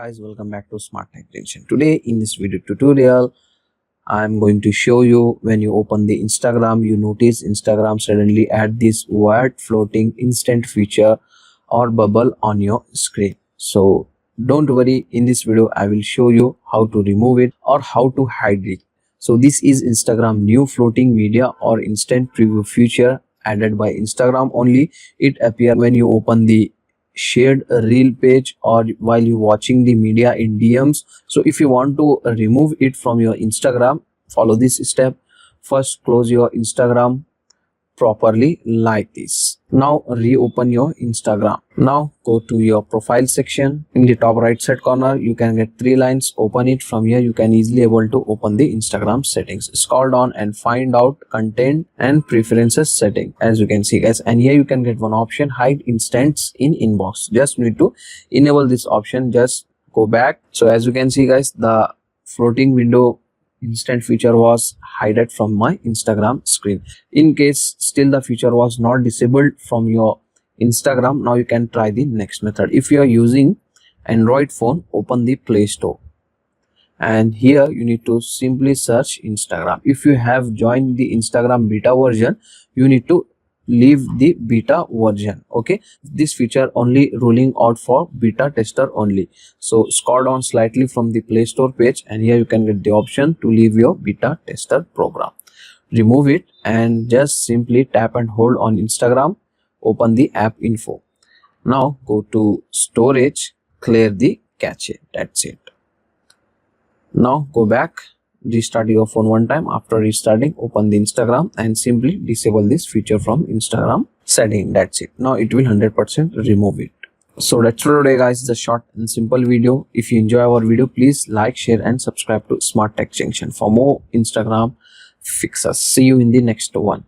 guys, welcome back to Smart Tech Junction. Today in this video tutorial I'm going to show you when you open the Instagram, you notice Instagram suddenly add this weird floating instant feature or bubble on your screen. So don't worry, in this video I will show you how to remove it or how to hide it. So this is Instagram new floating media or instant preview feature added by Instagram only. It appears when you open the shared reel page or while you watching the media in DMs. So if you want to remove it from your Instagram, follow this step. First, close your Instagram properly like this. Now reopen your Instagram. Now go to your profile section. In the top right side corner you can get three lines. Open it. From here you can easily able to open the Instagram settings. Scroll down and find out content and preferences setting, as you can see guys, and here you can get one option, hide instants in inbox. Just need to enable this option. Just go back. So as you can see guys, the floating window instant feature was hidden from my Instagram screen. In case still the feature was not disabled from your Instagram, now you can try the next method. If you are using Android phone, open the Play Store and here you need to simply search Instagram. If you have joined the Instagram beta version, you need to leave the beta version. Okay, this feature only rolling out for beta tester only. So scroll down slightly from the Play Store page and here you can get the option to leave your beta tester program. Remove it and just simply tap and hold on Instagram. Open the app info. Now go to storage, clear the cache. That's it. Now go back, restart your phone one time. After restarting, open the Instagram and simply disable this feature from Instagram setting. That's it. Now it will 100% remove it. So that's for today guys, the short and simple video. If you enjoy our video, please like, share and subscribe to Smart Tech Junction for more Instagram fixes. See you in the next one.